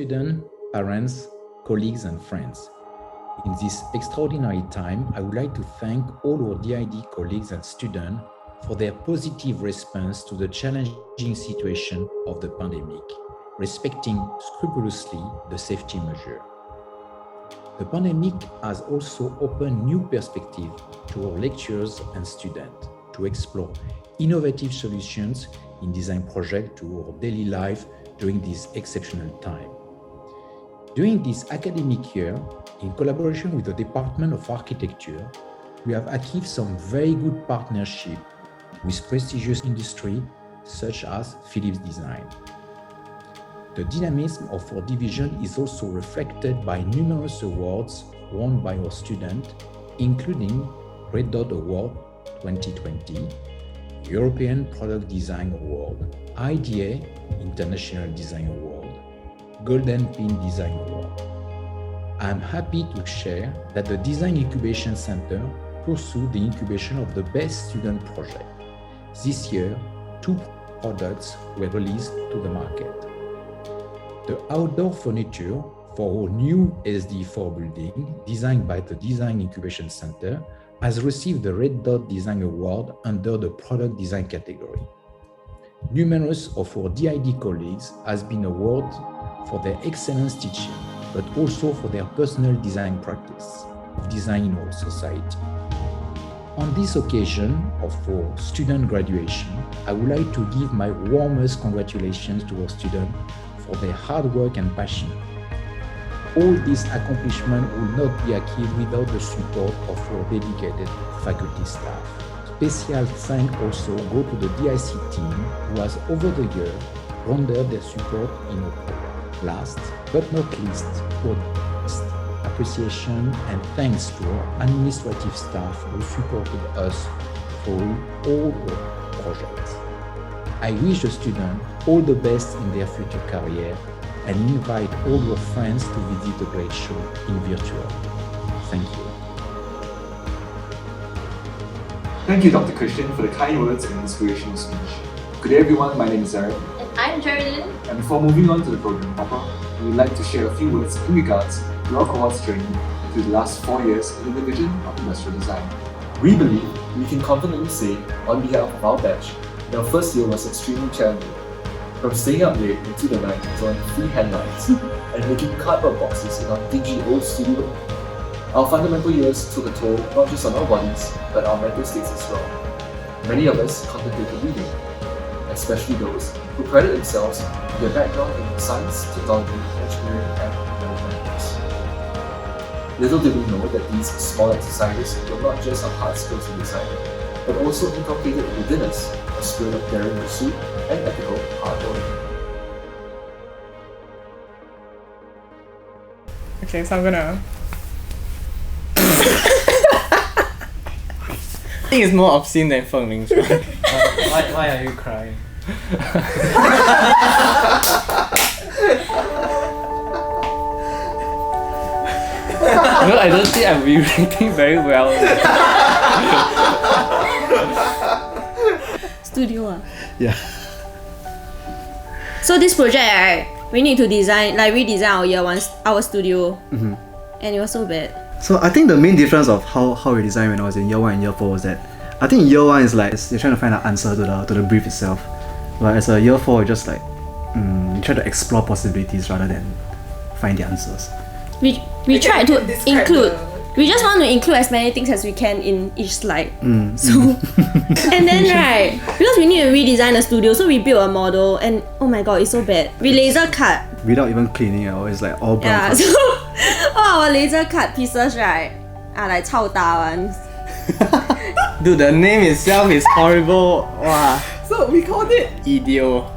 students, parents, colleagues, and friends. In this extraordinary time, I would like to thank all our DID colleagues and students for their positive response to the challenging situation of the pandemic, respecting scrupulously the safety measure. The pandemic has also opened new perspectives to our lecturers and students to explore innovative solutions in design projects to our daily life during this exceptional time. During this academic year, in collaboration with the Department of Architecture, we have achieved some very good partnership with prestigious industry such as Philips Design. The dynamism of our division is also reflected by numerous awards won by our students, including Red Dot Award 2020, European Product Design Award, IDA International Design Award, Golden Pin Design Award. I am happy to share that the Design Incubation Center pursued the incubation of the best student project. This year, 2 products were released to the market. The outdoor furniture for our new SD4 building, designed by the Design Incubation Center, has received the Red Dot Design Award under the product design category. Numerous of our DID colleagues has been awarded for their excellence teaching, but also for their personal design practice of design in our society. On this occasion of our student graduation, I would like to give my warmest congratulations to our students for their hard work and passion. All these accomplishments will not be achieved without the support of our dedicated faculty staff. Special thanks also go to the DIC team who has over the year rendered their support in our program. Last but not least, our appreciation and thanks to our administrative staff who supported us through all our projects. I wish the students all the best in their future career and invite all your friends to visit the great show in virtual. Thank you. Thank you, Dr. Christian, for the kind words and inspirational speech. Good day, everyone. My name is Aaron. And I'm Geraldine. And before moving on to the program proper, we would like to share a few words in regards to our cohort's journey through the last 4 years in the Division of Industrial Design. We believe we can confidently say, on behalf of our batch, that our first year was extremely challenging. From staying up late into the night drawing freehand lines and making cardboard boxes in our dingy old studio, our fundamental years took a toll not just on our bodies, but our mental states as well. Many of us contemplated leaving, especially those who prided themselves on their background in science, technology, engineering, and mathematics. Little did we know that these small exercises were not just our hard skills in design, but also inculcated within us a spirit of daring pursuit and ethical hard work. Okay, so I'm gonna... I think it's more obscene than Feng Ming's one. Why are you crying? No, I don't think I'm reacting very well. Studio. Yeah. So this project, right, we need to design, like redesign our year one, our studio. Mm-hmm. And it was so bad. So I think the main difference of how we designed when I was in year 1 and year 4 was that I think in year 1 is like you're trying to find an answer to the brief itself, but as a year 4 you're just like you try to explore possibilities rather than find the answers. We try to include. We just want to include as many things as we can in each slide. So and then right, because we need to redesign the studio, so we built a model and oh my god, it's so bad. We laser cut without even cleaning it, it's like all brown. Yeah, so all our laser cut pieces right are like 超大 ones. Dude, the name itself is horrible. Wow. So we called it... IDEO.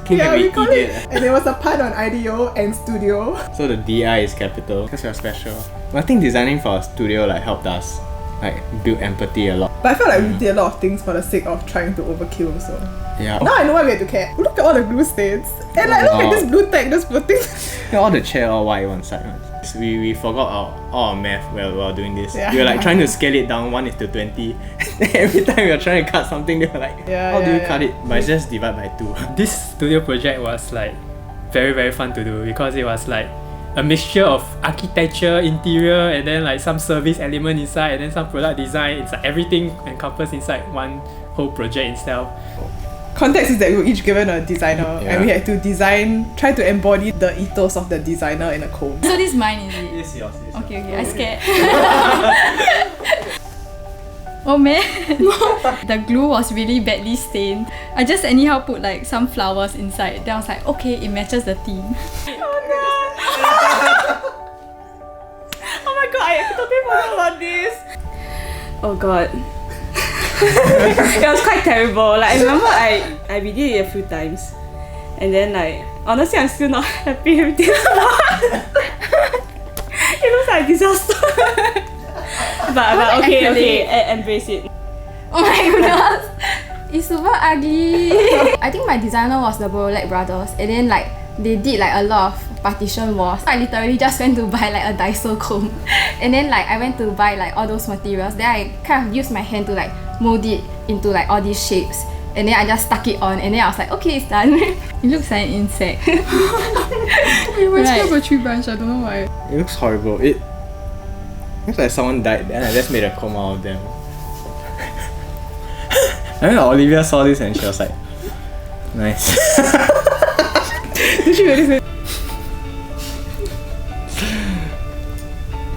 Yeah, we called it... And there was a pun on IDEO and studio. So the DI is capital because we are special. But I think designing for a studio like helped us like build empathy a lot. But I felt like we did a lot of things for the sake of trying to overkill also. Yeah. Now I know why we have to care. Look at all the glue stains. And like, look at this blue tag just floating. All the chair all white one side. We forgot all our math while doing this. Yeah. We were like trying to scale it down 1:20. Every time we were trying to cut something, they were like, how do you cut it? But it's just divide by 2. This studio project was like very, very fun to do because it was like a mixture of architecture, interior, and then like some service element inside, and then some product design. It's like everything encompassed inside one whole project itself. Context is that we were each given a designer and we had to try to embody the ethos of the designer in a comb. So this is mine, is it? Yes, yours. Okay, I scared. Oh man, the glue was really badly stained. I just anyhow put like some flowers inside. Then I was like, okay, it matches the theme. Oh my god, I totally forgot about this. Oh god. It was quite terrible. Like I remember I redid it a few times. And then like honestly I'm still not happy with this one. It looks like a disaster. but okay, embrace it. Oh my goodness, it's super ugly. I think my designer was the Borolek brothers, and then like they did like a lot of partition walls. I literally just went to buy like a Daiso comb, and then like I went to buy like all those materials. Then I kind of used my hand to like mold it into like all these shapes, and then I just stuck it on, and then I was like, okay, it's done. It looks like an insect. It reminds me of a tree branch, I don't know why. It looks horrible. It looks like someone died then I just made a comb out of them. I mean, Olivia saw this and she was like, nice. Did she really say?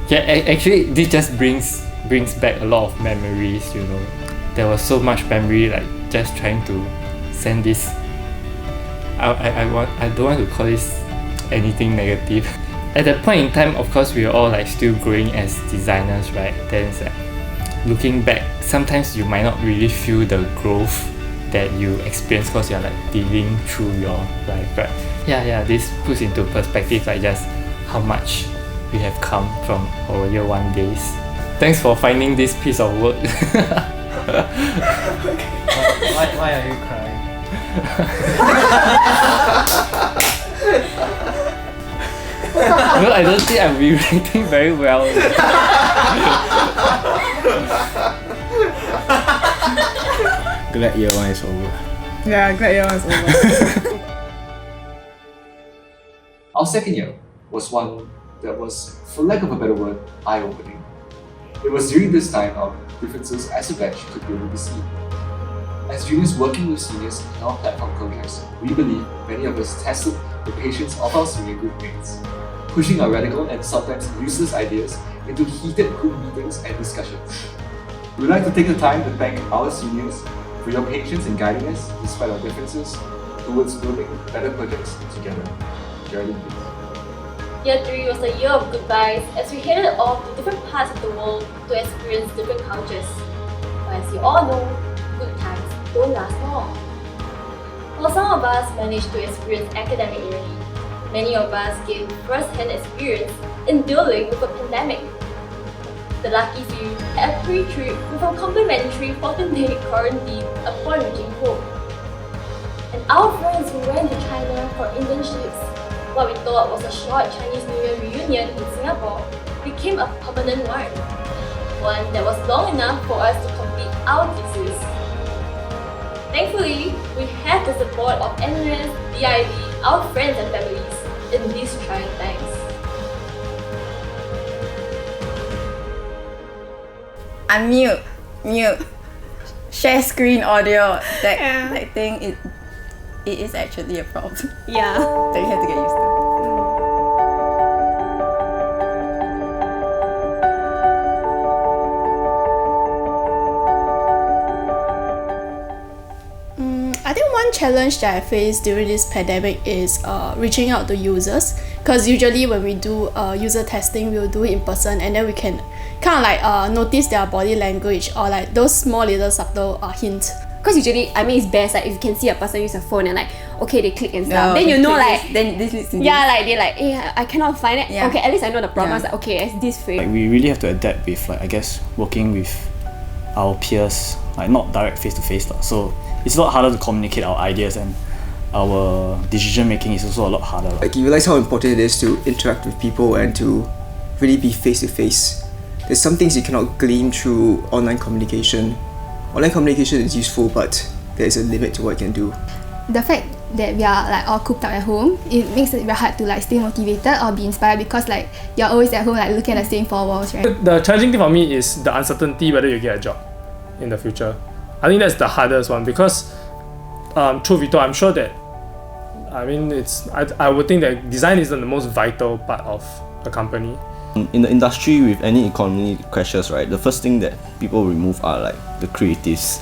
Yeah, actually this just brings back a lot of memories, you know. There was so much memory, like just trying to send this. I don't want to call this anything negative. At that point in time, of course, we were all like still growing as designers, right? Then it's like looking back, sometimes you might not really feel the growth that you experience because you're like dealing through your life. But yeah, this puts into perspective like just how much we have come from our year one days. Thanks for finding this piece of work. Why are you crying? No, I don't think I'm relating very well. Glad year one is over. Yeah, glad year one is over. Our second year was one that was, for lack of a better word, eye-opening. It was during this time our differences as a batch could really be seen. As juniors working with seniors in our platform projects, we believe many of us tested the patience of our senior group mates, pushing our radical and sometimes useless ideas into heated group meetings and discussions. We'd like to take the time to thank our seniors for your patience in guiding us, despite our differences, towards building better projects together. Geraldine, please. Year 3 was a year of goodbyes as we headed off to different parts of the world to experience different cultures. But as you all know, good times don't last long. While some of us managed to experience academic learning, many of us gained first-hand experience in dealing with a pandemic. The lucky few had a free trip with a complimentary 14-day quarantine upon reaching home. And our friends who went to China for internships, what we thought was a short Chinese New Year reunion in Singapore, became a permanent one that was long enough for us to complete our thesis. Thankfully, we have the support of NUS, DID, our friends and families in these trying times. Unmute. Share screen audio. That thing, it is actually a problem. Yeah. That you have to get used to. I think one challenge that I faced during this pandemic is reaching out to users, because usually when we do user testing, we'll do it in person, and then we can kind of like notice their body language or like those small little subtle hints. Because usually, I mean, it's best like if you can see a person use a phone and like, okay, they click and stuff. Then you know like, then this leads to this. yeah, like they're like, hey, I cannot find it. Yeah. Okay, at least I know the problem. Yeah. It's like, okay, it's this frame. Like we really have to adapt with like I guess working with our peers, like not direct face to face. So it's a lot harder to communicate our ideas, and our decision making is also a lot harder. Like you realize how important it is to interact with people and to really be face to face. There's some things you cannot glean through online communication. Online communication is useful, but there's a limit to what it can do. The fact that we are like all cooped up at home, it makes it very hard to like stay motivated or be inspired because like you're always at home like looking at the same four walls, right? The challenging thing for me is the uncertainty whether you get a job in the future. I think that's the hardest one because truth be told, I'm sure that I would think that design isn't the most vital part of a company. In the industry, with any economy crashes, right, the first thing that people remove are like the creatives.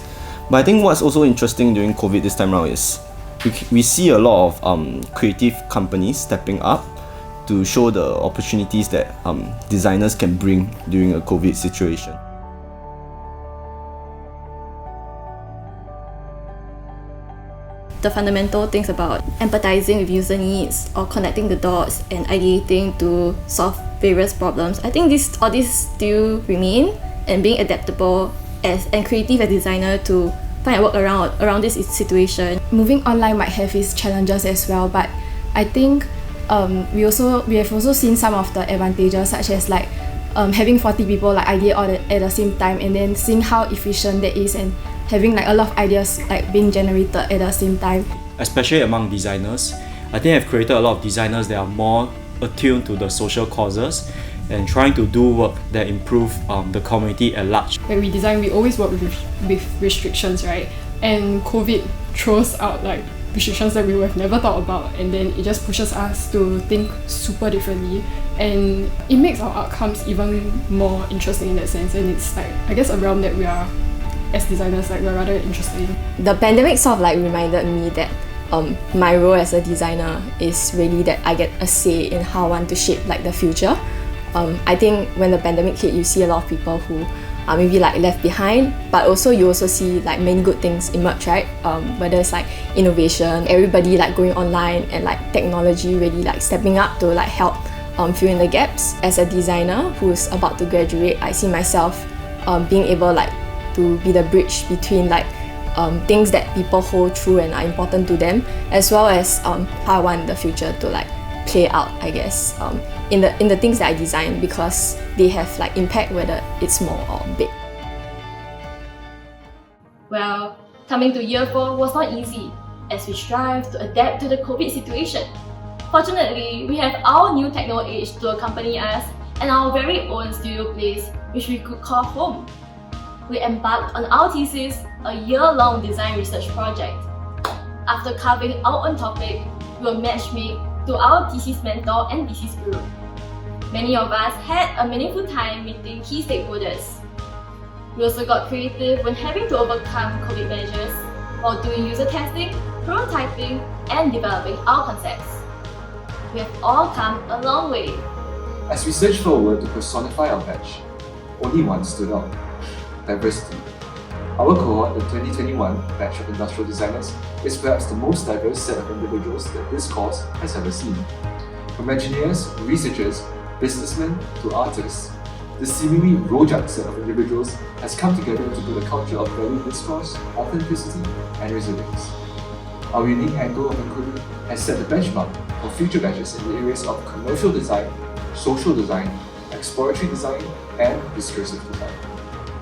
But I think what's also interesting during COVID this time around is we see a lot of creative companies stepping up to show the opportunities that designers can bring during a COVID situation. The fundamental things about empathizing with user needs or connecting the dots and ideating to solve various problems, I think all these still remain, and being adaptable and creative as a designer to find a work around this situation. Moving online might have its challenges as well, but I think we have also seen some of the advantages, such as like having 40 people like idea all at the same time, and then seeing how efficient that is, and having like a lot of ideas like being generated at the same time. Especially among designers, I think I've created a lot of designers that are more attuned to the social causes and trying to do work that improve the community at large. When we design, we always work with restrictions, right? And COVID throws out like restrictions that we would have never thought about, and then it just pushes us to think super differently, and it makes our outcomes even more interesting in that sense. And it's like, I guess, a realm that we are, as designers, like we're rather interested in. The pandemic sort of like reminded me that my role as a designer is really that I get a say in how I want to shape like the future. I think when the pandemic hit, you see a lot of people who are maybe like left behind, but also you also see like many good things emerge, right? Whether it's like innovation, everybody like going online, and like technology really like stepping up to like help fill in the gaps. As a designer who's about to graduate, I see myself being able like to be the bridge between like things that people hold true and are important to them, as well as how I want the future to like play out, I guess, in the things that I design, because they have like impact whether it's small or big. Well, coming to year 4 was not easy as we strive to adapt to the COVID situation. Fortunately, we have our new techno age to accompany us and our very own studio place, which we could call home. We embarked on our thesis, a year-long design research project. After carving our own topic, we were matchmade to our thesis mentor and thesis group. Many of us had a meaningful time meeting key stakeholders. We also got creative when having to overcome COVID measures while doing user testing, prototyping, and developing our concepts. We have all come a long way. As we search for a word to personify our batch, only one stood out: diversity. Our cohort, the 2021 batch of industrial designers, is perhaps the most diverse set of individuals that this course has ever seen. From engineers, researchers, businessmen to artists, this seemingly rojak set of individuals has come together to build a culture of valued discourse, authenticity, and resilience. Our unique angle of inquiry has set the benchmark for future batches in the areas of commercial design, social design, exploratory design, and discursive design.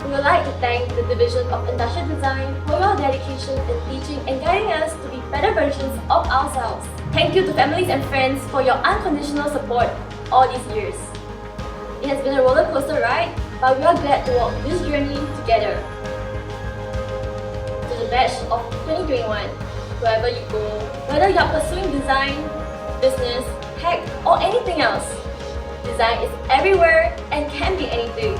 We would like to thank the Division of Industrial Design for your dedication in teaching and guiding us to be better versions of ourselves. Thank you to families and friends for your unconditional support all these years. It has been a roller coaster ride, but we are glad to walk this journey together. To the batch of 2021, wherever you go, whether you are pursuing design, business, tech, or anything else, design is everywhere and can be anything.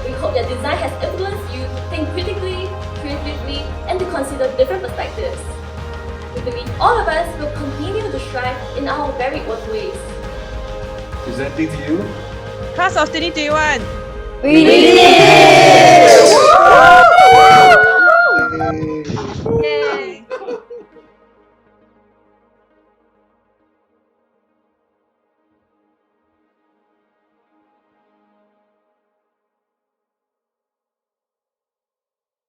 We hope that design has influenced you to think critically, creatively, and to consider different perspectives. We believe all of us will continue to strive in our very own ways. Presenting to you, Class of 2021. We did it!